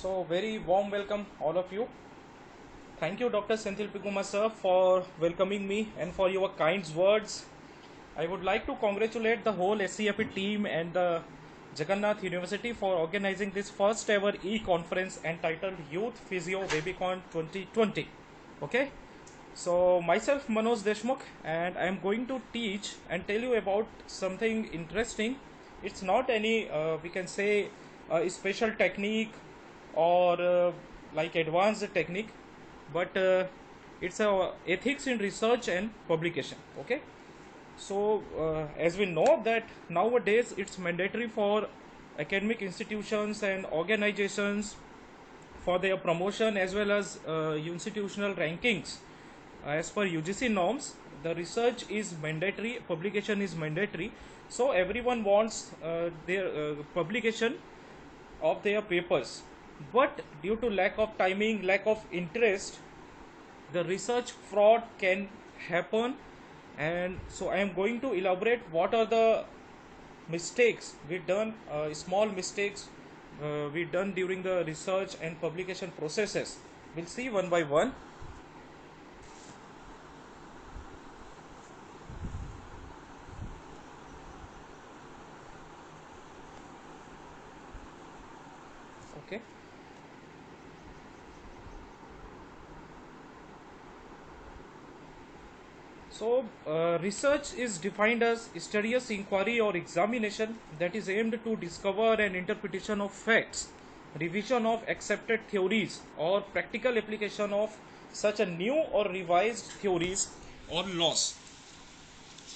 So very warm welcome all of you. Thank you Dr. Senthil Piguma sir for welcoming me and for your kind words. I would like to congratulate the whole SCFE team and the Jagannath University for organizing this first ever e-conference entitled Youth Physio Webicon 2020. Okay. So myself Manoj Deshmukh, and I am going to teach and tell you about something interesting. It's not any we can say special technique or like advanced technique, but it's a ethics in research and publication. Okay. So as we know that nowadays it's mandatory for academic institutions and organizations for their promotion as well as institutional rankings as per UGC norms. The research is mandatory, publication is mandatory, so everyone wants their publication of their papers, but due to lack of timing, lack of interest, the research fraud can happen. And so I am going to elaborate what are the mistakes we done, small mistakes we done during the research and publication processes. We'll see one by one. Okay. So, research is defined as studious inquiry or examination that is aimed to discover an interpretation of facts, revision of accepted theories, or practical application of such a new or revised theories or laws.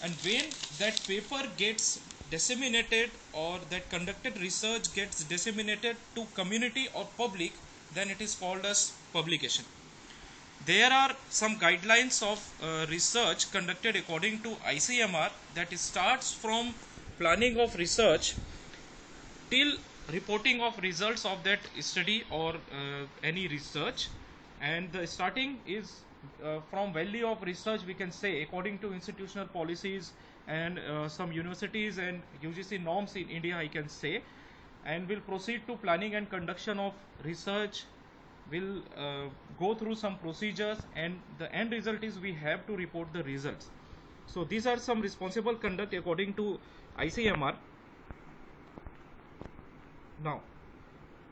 And when that paper gets disseminated or that conducted research gets disseminated to community or public, then it is called as publication. There are some guidelines of research conducted according to ICMR that starts from planning of research till reporting of results of that study or any research. And the starting is from value of research, we can say, according to institutional policies and some universities and UGC norms in India, I can say. And will proceed to planning and conduction of research, will go through some procedures, and the end result is we have to report the results. So these are some responsible conduct according to ICMR. Now,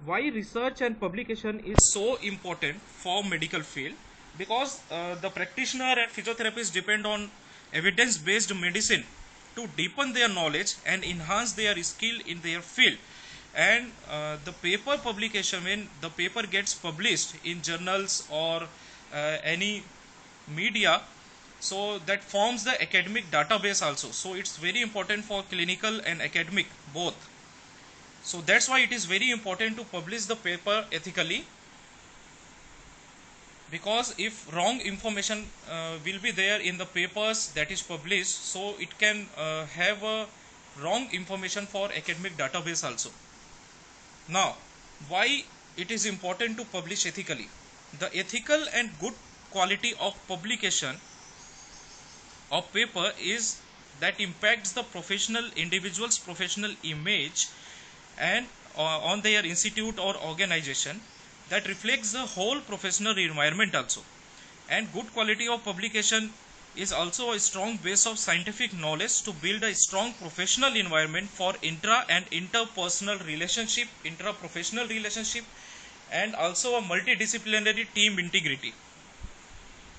why research and publication is so important for medical field? Because the practitioner and physiotherapists depend on evidence based medicine to deepen their knowledge and enhance their skill in their field. And the paper publication, when the paper gets published in journals or any media, so that forms the academic database also. So it's very important for clinical and academic both. So that's why it is very important to publish the paper ethically, because if wrong information will be there in the papers that is published, so it can have a wrong information for academic database also. Now, why it is important to publish ethically? The ethical and good quality of publication of paper is that impacts the professional individual's professional image and on their institute or organization, that reflects the whole professional environment also. And good quality of publication is also a strong base of scientific knowledge to build a strong professional environment for intra and interpersonal relationship, intra-professional relationship, and also a multidisciplinary team integrity.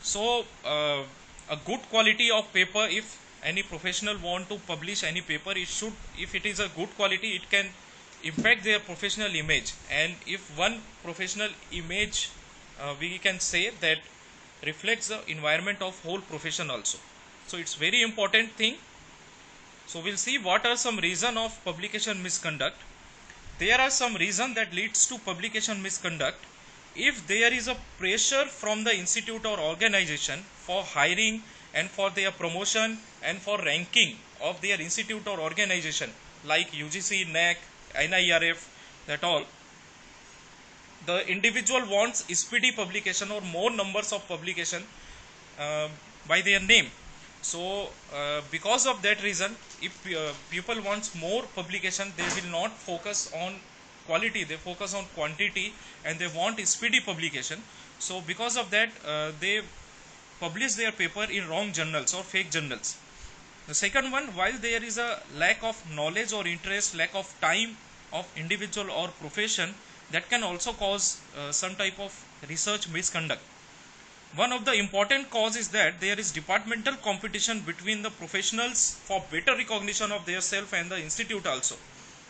So a good quality of paper, if any professional want to publish any paper, it should, if it is a good quality, it can impact their professional image. And if one professional image we can say that reflects the environment of whole profession also. So it's very important thing. So we'll see what are some reason of publication misconduct. There are some reason that leads to publication misconduct. If there is a pressure from the institute or organization for hiring and for their promotion and for ranking of their institute or organization, like UGC, NAC, NIRF, that all, the individual wants speedy publication or more numbers of publication by their name. So because of that reason, if people wants more publication, they will not focus on quality, they focus on quantity, and they want speedy publication. So because of that, they publish their paper in wrong journals or fake journals. The second one, while there is a lack of knowledge or interest, lack of time of individual or profession, that can also cause some type of research misconduct. One of the important cause is that there is departmental competition between the professionals for better recognition of their self and the institute also,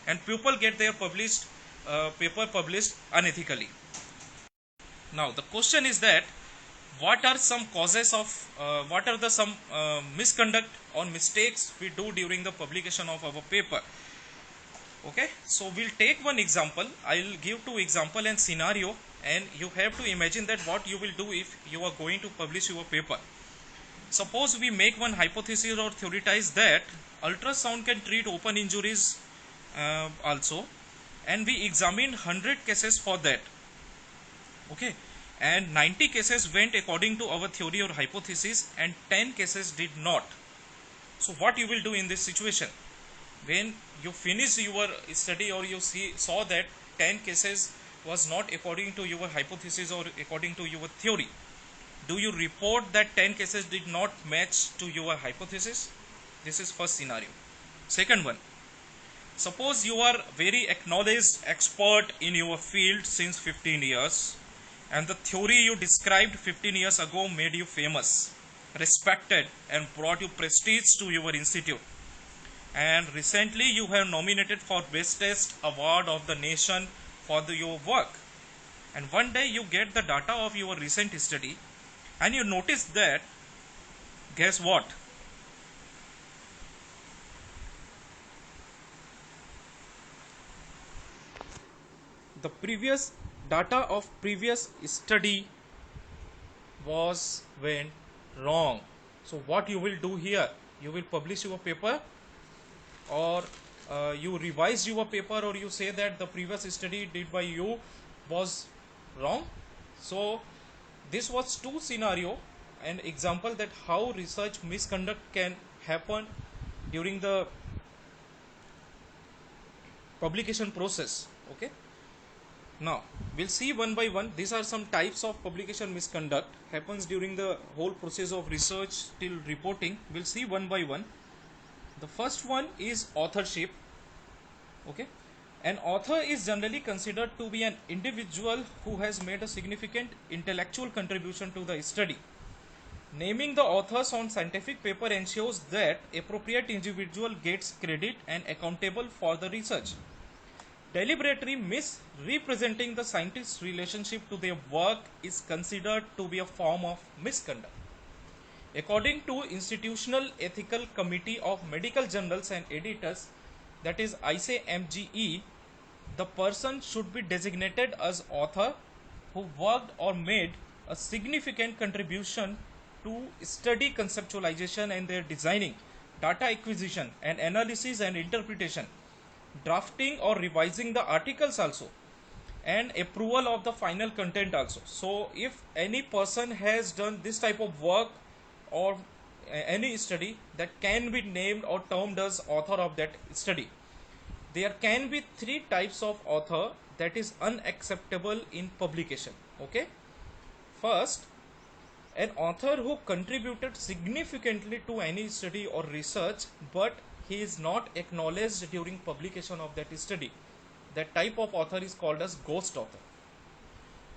and people get their published paper published unethically. Now the question is that what are some causes of what are the some misconduct or mistakes we do during the publication of our paper. Okay, so we'll take one example. I'll give two example and scenario, and you have to imagine that what you will do if you are going to publish your paper. Suppose we make one hypothesis or theorize that ultrasound can treat open injuries also, and we examine 100 cases for that. Okay, and 90 cases went according to our theory or hypothesis, and 10 cases did not. So what you will do in this situation? When you finish your study or you saw that 10 cases was not according to your hypothesis or according to your theory, do you report that 10 cases did not match to your hypothesis? This is first scenario. Second one, suppose you are very acknowledged expert in your field since 15 years, and the theory you described 15 years ago made you famous, respected, and brought you prestige to your institute. And recently you have nominated for bestest award of the nation for your work. And one day you get the data of your recent study, and you notice that, guess what? The previous data of previous study went wrong. So what you will do here? You will publish your paper, or you revise your paper, or you say that the previous study did by you was wrong. So this was two scenario, an example that how research misconduct can happen during the publication process. Okay, now we'll see one by one. These are some types of publication misconduct happens during the whole process of research till reporting. We'll see one by one. The first one is authorship. Okay, an author is generally considered to be an individual who has made a significant intellectual contribution to the study. Naming the authors on scientific paper ensures that appropriate individual gets credit and accountable for the research. Deliberately misrepresenting the scientist's relationship to their work is considered to be a form of misconduct. According to Institutional Ethical Committee of Medical Journals and Editors, that is ICMGE, the person should be designated as author who worked or made a significant contribution to study conceptualization and their designing, data acquisition and analysis and interpretation, drafting or revising the articles also, and approval of the final content also. So if any person has done this type of work or any study, that can be named or termed as author of that study. There can be three types of author that is unacceptable in publication. Okay, first, an author who contributed significantly to any study or research, but he is not acknowledged during publication of that study. That type of author is called as ghost author.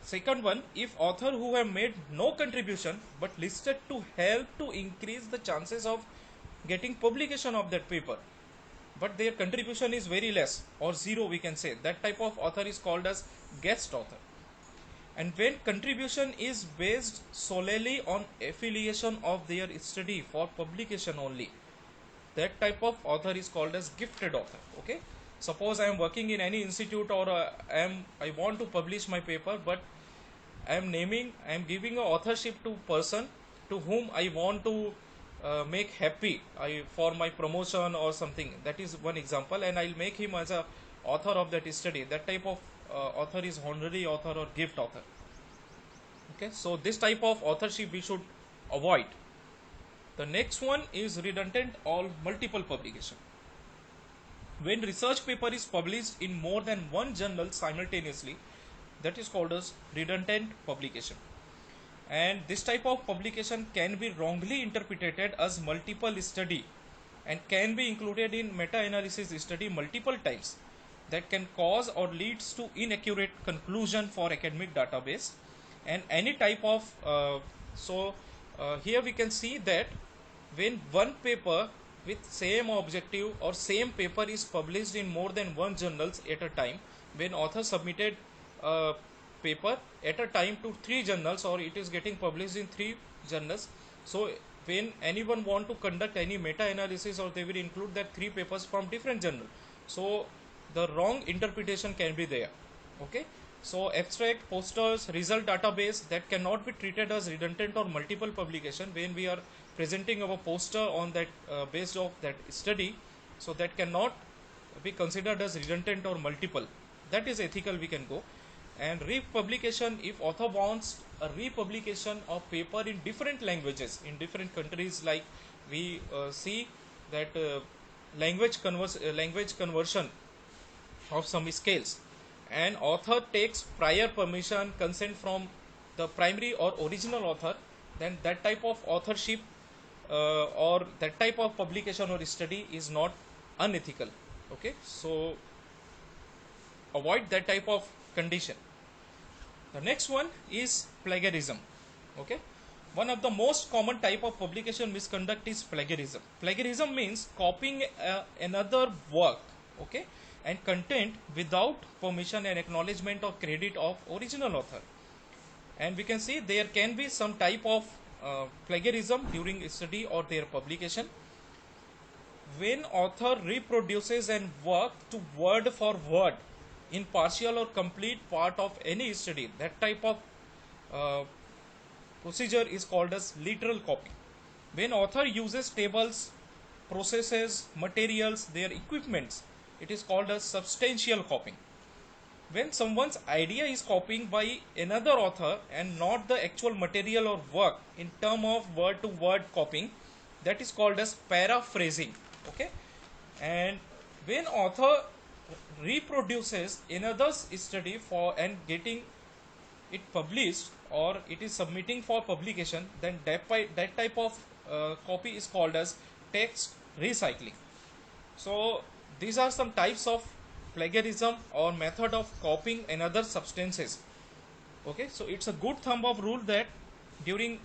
Second one, if author who have made no contribution but listed to help to increase the chances of getting publication of that paper, but their contribution is very less or zero, we can say, that type of author is called as guest author. And when contribution is based solely on affiliation of their study for publication only, that type of author is called as gifted author. Okay, suppose I am working in any institute, or I want to publish my paper, but I am giving a authorship to person to whom I want to make happy for my promotion or something. That is one example, and I'll make him as a author of that study. That type of author is honorary author or gift author. Okay, so this type of authorship we should avoid. The next one is redundant or multiple publication. When research paper is published in more than one journal simultaneously, that is called as redundant publication. And this type of publication can be wrongly interpreted as multiple study and can be included in meta-analysis study multiple times, that can cause or leads to inaccurate conclusion for academic database. And any type of here we can see that when one paper with same objective or same paper is published in more than one journals at a time, when author submitted a paper at a time to 3 journals, or it is getting published in 3 journals, so when anyone want to conduct any meta analysis, or they will include that 3 papers from different journal, so the wrong interpretation can be there. Okay, so abstract, posters, result database, that cannot be treated as redundant or multiple publication when we are presenting our poster on that based of that study, so that cannot be considered as redundant or multiple. That is ethical, we can go. And republication, if author wants a republication of paper in different languages in different countries, like we see that language conversion of some scales, and author takes prior permission consent from the primary or original author, then that type of authorship or that type of publication or study is not unethical. Okay, so avoid that type of condition. The next one is plagiarism. Okay, one of the most common type of publication misconduct is plagiarism. Plagiarism means copying another work, okay, and content without permission and acknowledgement or credit of original author. And we can see there can be some type of plagiarism during study or their publication. When author reproduces an work to word for word in partial or complete part of any study, that type of procedure is called as literal copy. When author uses tables, processes, materials, their equipments, it is called as substantial copying. When someone's idea is copying by another author and not the actual material or work in term of word to word copying, that is called as paraphrasing. Okay, and when author reproduces another's study for and getting it published, or it is submitting for publication, then that type of copy is called as text recycling. So these are some types of plagiarism or method of copying another substances. Okay, so it's a good thumb of rule that during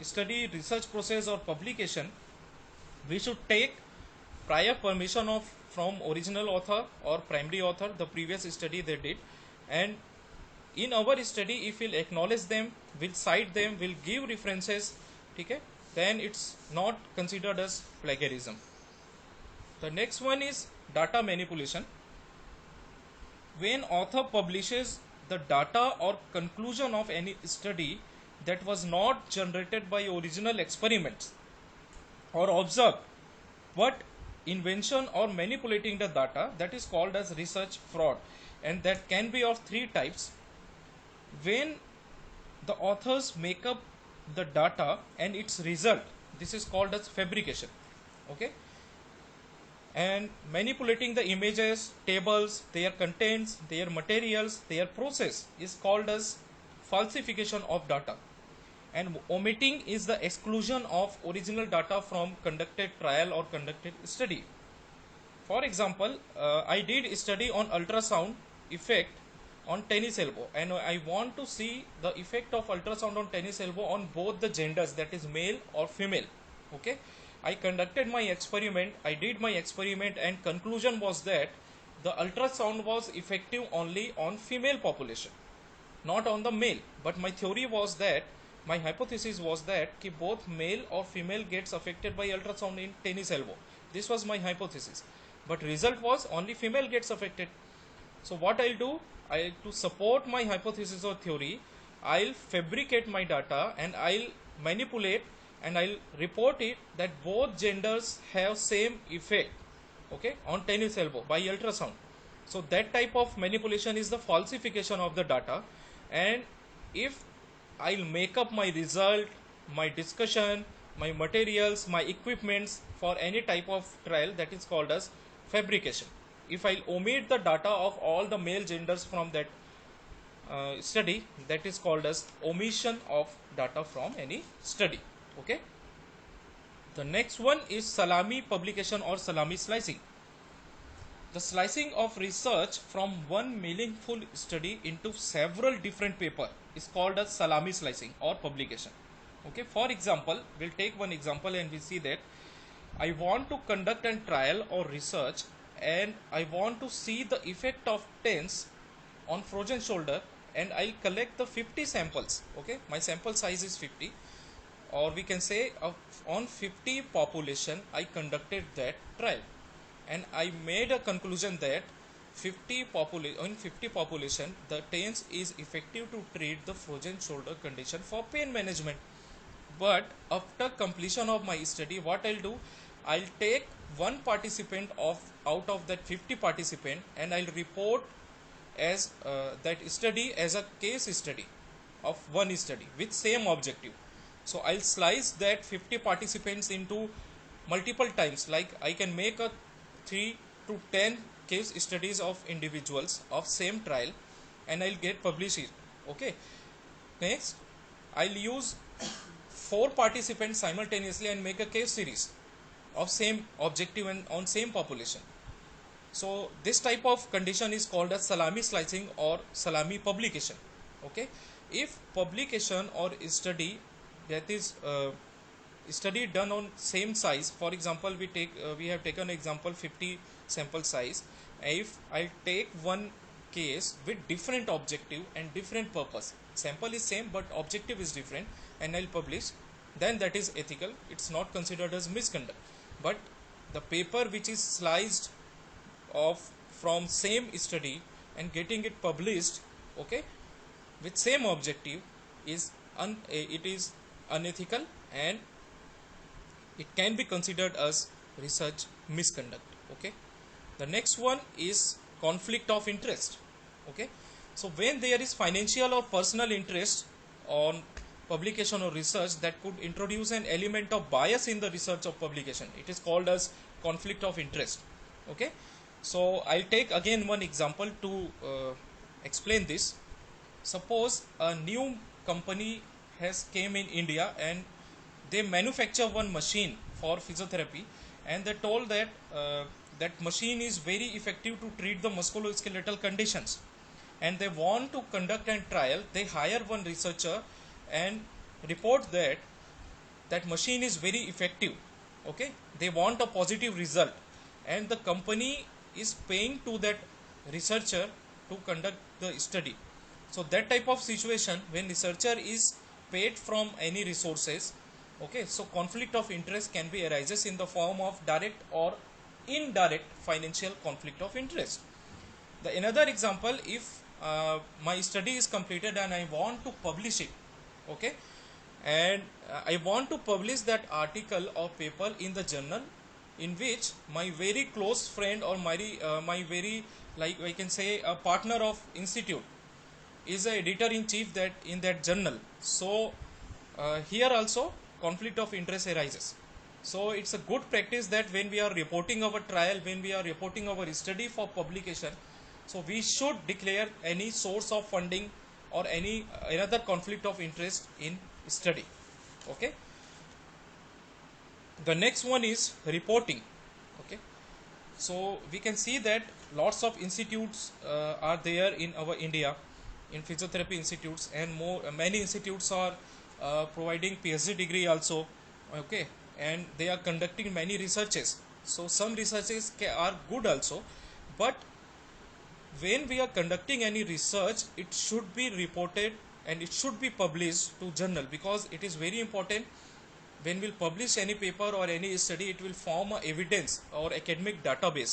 study, research process or publication, we should take prior permission of from original author or primary author, the previous study they did, and in our study if we'll acknowledge them, we'll cite them, we'll give references, okay, then it's not considered as plagiarism. The next one is data manipulation. When author publishes the data or conclusion of any study that was not generated by original experiments or observed, but invention or manipulating the data, that is called as research fraud, and that can be of 3 types. When the authors make up the data and its result, this is called as fabrication. Okay, and manipulating the images, tables, their contents, their materials, their process is called as falsification of data. And omitting is the exclusion of original data from conducted trial or conducted study. For example, I did a study on ultrasound effect on tennis elbow, and I want to see the effect of ultrasound on tennis elbow on both the genders, that is male or female. Okay, I conducted my experiment, I did my experiment, and conclusion was that the ultrasound was effective only on female population, not on the male. But my theory was that, my hypothesis was that ki both male or female gets affected by ultrasound in tennis elbow. This was my hypothesis, but result was only female gets affected. So what I'll do, to support my hypothesis or theory, I'll fabricate my data and I'll manipulate and I'll report it that both genders have same effect, okay, on tennis elbow by ultrasound. So that type of manipulation is the falsification of the data. And if I'll make up my result, my discussion, my materials, my equipments for any type of trial, that is called as fabrication. if I'll omit the data of all the male genders from that study, that is called as omission of data from any study. Okay. The next one is salami publication or salami slicing. The slicing of research from one meaningful study into several different papers is called as salami slicing or publication. Okay, for example, we'll take one example and we see that I want to conduct a trial or research and I want to see the effect of TENS on frozen shoulder, and I'll collect the 50 samples. Okay, my sample size is 50, or we can say on 50 population I conducted that trial, and I made a conclusion that 50 population the TENS is effective to treat the frozen shoulder condition for pain management. But after completion of my study, what I'll do, I'll take one participant out of that 50 participant and I'll report as that study as a case study of one study with same objective. So I'll slice that 50 participants into multiple times, like I can make a 3 to 10 case studies of individuals of same trial and I'll get published it. Okay. Next, I'll use 4 participants simultaneously and make a case series of same objective and on same population. So this type of condition is called as salami slicing or salami publication. Okay. If publication or study, that is study done on same size, for example we have taken example 50 sample size. If I take one case with different objective and different purpose, sample is same but objective is different, and I'll publish, then that is ethical. It's not considered as misconduct. But the paper which is sliced of from same study and getting it published, okay, with same objective is it is unethical and it can be considered as research misconduct. Okay. The next one is conflict of interest. Okay. So when there is financial or personal interest on publication or research, that could introduce an element of bias in the research of publication, it is called as conflict of interest. Okay. So I'll take again one example to explain this. Suppose a new company has came in India and they manufacture one machine for physiotherapy, and they told that that machine is very effective to treat the musculoskeletal conditions, and they want to conduct a trial. They hire one researcher and report that that machine is very effective. Okay, they want a positive result, and the company is paying to that researcher to conduct the study. So that type of situation, when researcher is paid from any resources, okay, so conflict of interest can be arises in the form of direct or indirect financial conflict of interest. The another example, if my study is completed and I want to publish it, okay, and I want to publish that article or paper in the journal in which my very close friend or my very, like I can say, a partner of institute is a editor in chief that in that journal. So here also conflict of interest arises. So it's a good practice that when we are reporting our trial, when we are reporting our study for publication, so we should declare any source of funding or any another conflict of interest in study. Okay. The next one is reporting. Okay. So we can see that lots of institutes are there in our India, in physiotherapy institutes, and many institutes are providing PhD degree also. Okay, and they are conducting many researches. So some researches are good also, but when we are conducting any research, it should be reported and it should be published to journal, because it is very important. When we'll publish any paper or any study, it will form a evidence or academic database